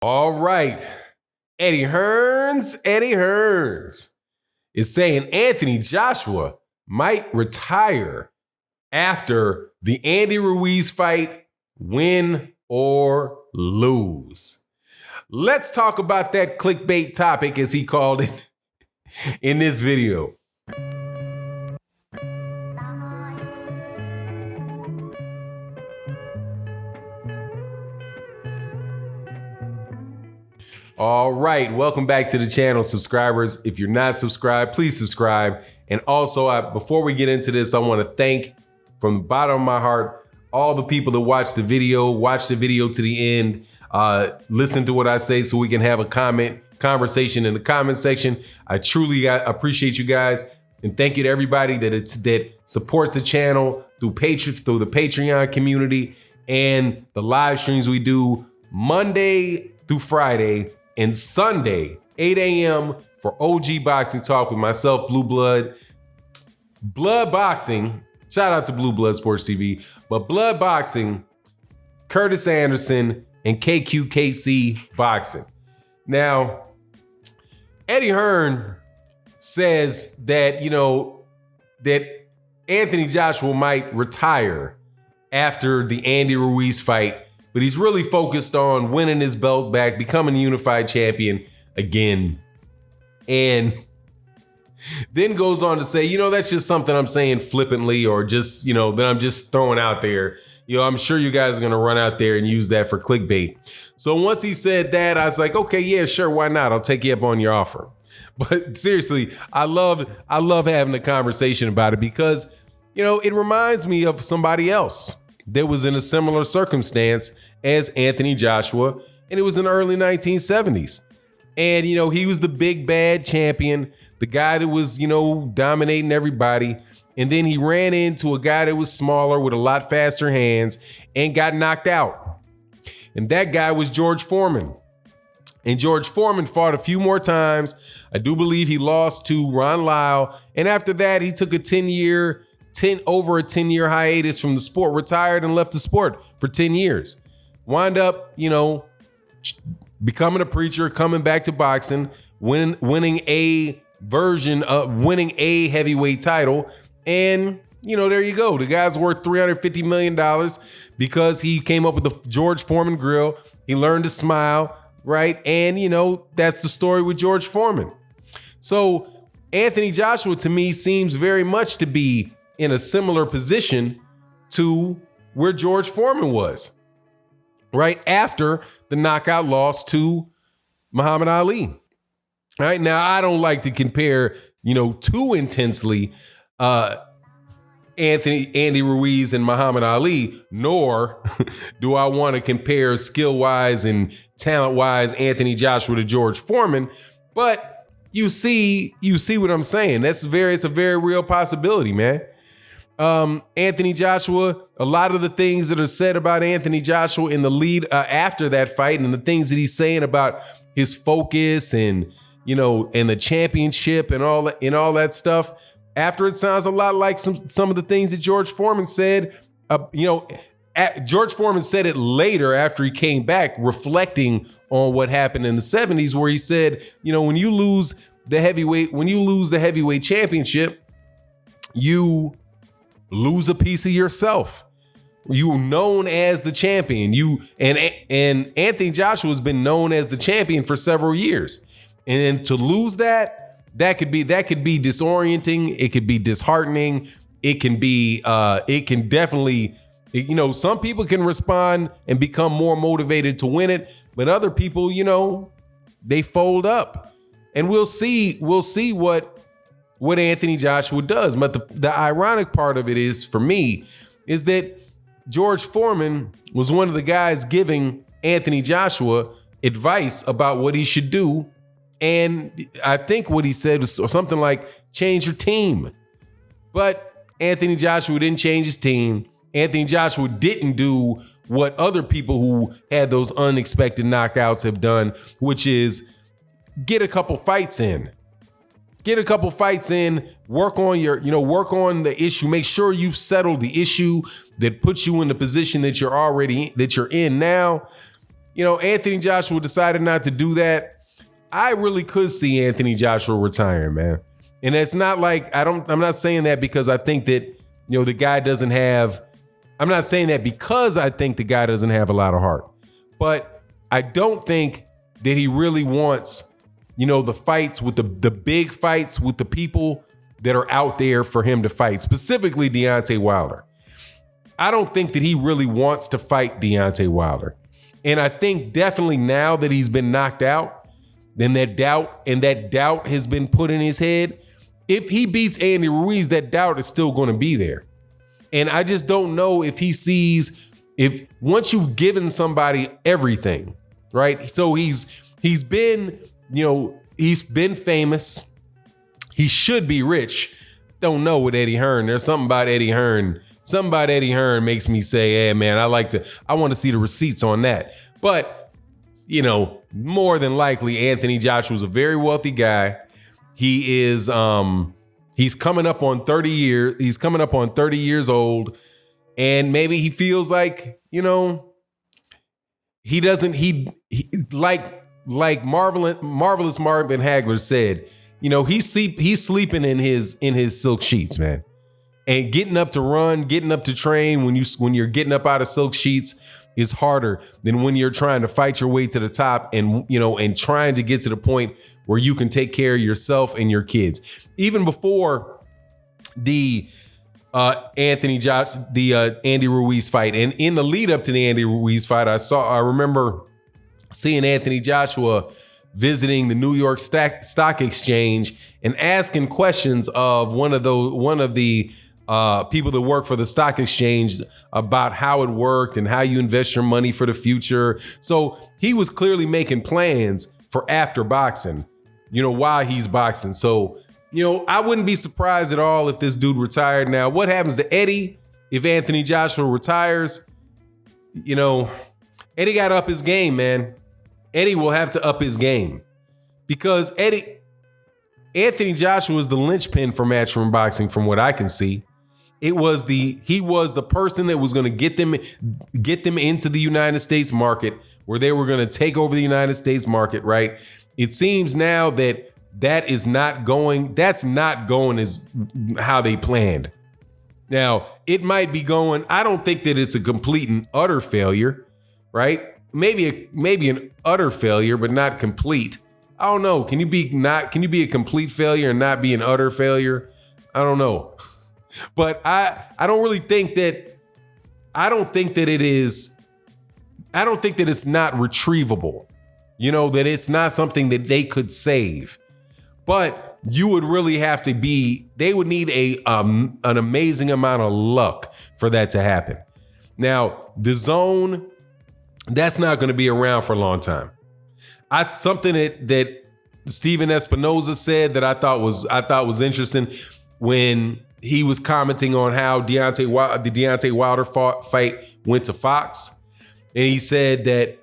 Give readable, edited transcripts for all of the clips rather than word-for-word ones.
All right. Eddie Hearns is saying Anthony Joshua might retire after the Andy Ruiz fight, win or lose. Let's talk about that clickbait topic, as he called it, in this video. All right, welcome back to the channel, subscribers. If you're not subscribed, please subscribe. And also, before we get into this, I want to thank from the bottom of my heart all the people that watch the video to the end, listen to what I say so we can have a conversation in the comment section. I truly appreciate you guys, and thank you to everybody that supports the channel through the Patreon community and the live streams we do Monday through Friday and Sunday, 8 a.m. for OG Boxing Talk with myself, Blue Blood Boxing. Shout out to Blue Blood Sports TV. But Blood Boxing, Curtis Anderson, and KQKC Boxing. Now, Eddie Hearn says that, that Anthony Joshua might retire after the Andy Ruiz fight, but he's really focused on winning his belt back, becoming a unified champion again. And then goes on to say, that's just something I'm saying flippantly, or just, that I'm just throwing out there. I'm sure you guys are going to run out there and use that for clickbait. So once he said that, I was like, okay, yeah, sure. Why not? I'll take you up on your offer. But seriously, I love having a conversation about it because, it reminds me of somebody else that was in a similar circumstance as Anthony Joshua, and it was in the early 1970s. And, he was the big bad champion, the guy that was, dominating everybody. And then he ran into a guy that was smaller with a lot faster hands and got knocked out. And that guy was George Foreman. And George Foreman fought a few more times. I do believe he lost to Ron Lyle. And after that, he took a 10-year hiatus from the sport, retired and left the sport for 10 years. Wind up, becoming a preacher, coming back to boxing, winning a heavyweight title. And, there you go. The guy's worth $350 million because he came up with the George Foreman grill. He learned to smile, right? And, that's the story with George Foreman. So Anthony Joshua, to me, seems very much to be in a similar position to where George Foreman was, right after the knockout loss to Muhammad Ali. All right, now I don't like to compare, too intensely Andy Ruiz and Muhammad Ali, nor do I want to compare skill-wise and talent-wise Anthony Joshua to George Foreman, but you see what I'm saying. It's a very real possibility, man. Anthony Joshua, a lot of the things that are said about Anthony Joshua in the lead after that fight, and the things that he's saying about his focus and and the championship and all that stuff, after it sounds a lot like some of the things that George Foreman said. George Foreman said it later after he came back, reflecting on what happened in the 70s, where he said, when you lose the heavyweight championship, you lose a piece of yourself. You known as the champion. And Anthony Joshua has been known as the champion for several years. And to lose that could be disorienting. It could be disheartening. It can definitely, some people can respond and become more motivated to win it, but other people, they fold up. And we'll see what Anthony Joshua does. But the ironic part of it is, for me, is that George Foreman was one of the guys giving Anthony Joshua advice about what he should do. And I think what he said was something like, change your team. But Anthony Joshua didn't change his team. Anthony Joshua didn't do what other people who had those unexpected knockouts have done, which is get a couple fights in. Work on the issue. Make sure you've settled the issue that puts you in the position that you're in now. Anthony Joshua decided not to do that, I really could see Anthony Joshua retiring, man. And it's not like I'm not saying that because I think that, the guy doesn't have, I'm not saying that because I think the guy doesn't have a lot of heart. But I don't think that he really wants, the fights with the big fights with the people that are out there for him to fight, specifically Deontay Wilder. I don't think that he really wants to fight Deontay Wilder. And I think definitely now that he's been knocked out, then that doubt has been put in his head. If he beats Andy Ruiz, that doubt is still going to be there. And I just don't know if he sees, if once you've given somebody everything, right? So he's been, he's been famous. He should be rich. Don't know with Eddie Hearn. There's something about Eddie Hearn. Something about Eddie Hearn makes me say, hey, man, I want to see the receipts on that. But, more than likely, Anthony Joshua is a very wealthy guy. He is, he's coming up on 30 years. He's coming up on 30 years old. And maybe he feels like, he doesn't, like Marvelous Marvin Hagler said, he's sleeping in his silk sheets, man. And getting up to run, getting up to train when you're getting up out of silk sheets is harder than when you're trying to fight your way to the top and trying to get to the point where you can take care of yourself and your kids. Even before the Andy Ruiz fight, and in the lead up to the Andy Ruiz fight, I remember seeing Anthony Joshua visiting the New York Stock Exchange and asking questions of one of the people that work for the stock exchange about how it worked and how you invest your money for the future. So he was clearly making plans for after boxing, while he's boxing. So, I wouldn't be surprised at all if this dude retired. Now, what happens to Eddie if Anthony Joshua retires? Eddie got to up his game, man. Eddie will have to up his game because Anthony Joshua is the linchpin for Matchroom Boxing, from what I can see. He was the person that was going to get them into the United States market, where they were going to take over the United States market, right? It seems now that's not going as how they planned. Now, it might be going, I don't think that it's a complete and utter failure, right? Maybe an utter failure, but not complete. I don't know. Can you be a complete failure and not be an utter failure? I don't know. But I don't think that it's not retrievable. That it's not something that they could save. But you would really have to they would need an amazing amount of luck for that to happen. Now, the zone, that's not going to be around for a long time. Something that Steven Espinoza said that I thought was interesting when he was commenting on how the Deontay Wilder fight went to Fox. And he said that,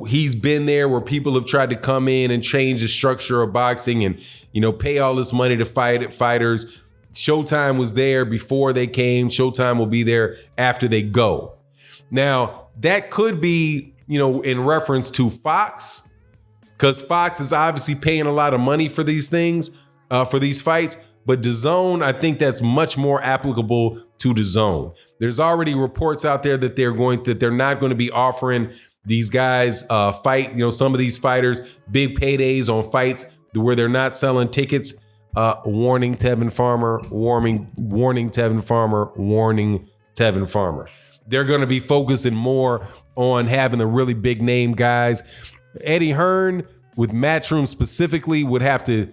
he's been there where people have tried to come in and change the structure of boxing and, pay all this money to fighters. Showtime was there before they came. Showtime will be there after they go. Now, that could be, in reference to Fox, because Fox is obviously paying a lot of money for these things, for these fights. But DAZN, I think that's much more applicable to DAZN. There's already reports out there that they're not going to be offering these guys some of these fighters big paydays on fights where they're not selling tickets. Warning Tevin Farmer, warning Tevin Farmer, warning Tevin Farmer. They're going to be focusing more on having the really big name guys. Eddie Hearn with Matchroom specifically would have to,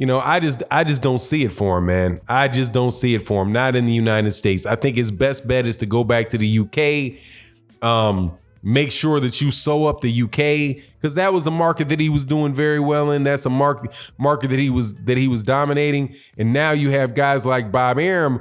I just don't see it for him, man. I just don't see it for him. Not in the United States. I think his best bet is to go back to the UK. Make sure that you sew up the UK, because that was a market that he was doing very well in. That's a market that he was dominating. And now you have guys like Bob Arum,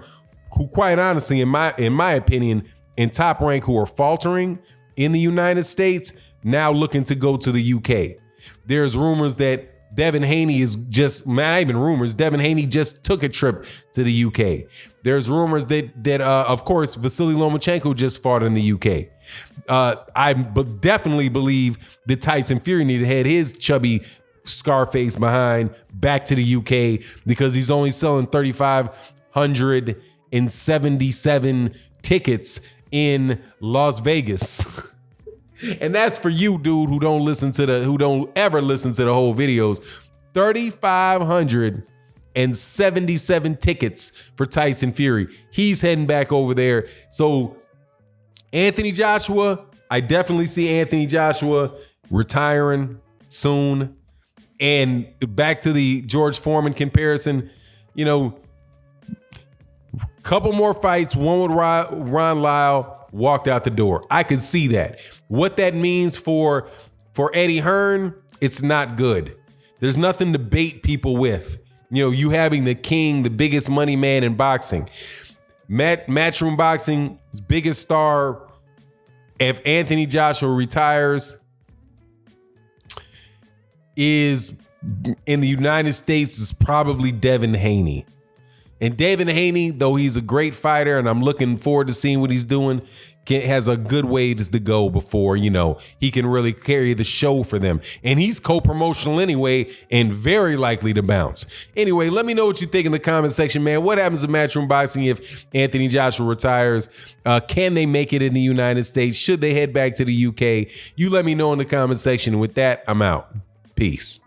who, quite honestly, in my opinion, in Top Rank, who are faltering in the United States, now looking to go to the UK. There's rumors that Devin Haney is just, not even rumors, Devin Haney just took a trip to the UK. There's rumors that of course, Vasily Lomachenko just fought in the UK. I definitely believe that Tyson Fury needed to head his chubby Scarface behind back to the UK because he's only selling 3,577 tickets in Las Vegas. And that's for you, dude, who don't ever listen to the whole videos. 3,577 tickets for Tyson Fury. He's heading back over there. So Anthony Joshua, I definitely see Anthony Joshua retiring soon. And back to the George Foreman comparison, you know, couple more fights, one with Ron Lyle, walked out the door. I could see that. What that means for Eddie Hearn, it's not good. There's nothing to bait people with. You know, you having the king, the biggest money man in boxing. Matchroom Boxing's biggest star, if Anthony Joshua retires, is in the United States is probably Devin Haney. And Devin Haney, though he's a great fighter and I'm looking forward to seeing what he's doing, has a good ways to go before, you know, he can really carry the show for them. And he's co-promotional anyway and very likely to bounce. Anyway, let me know what you think in the comment section, man. What happens to Matchroom Boxing if Anthony Joshua retires? Can they make it in the United States? Should they head back to the UK? You let me know in the comment section. With that, I'm out. Peace.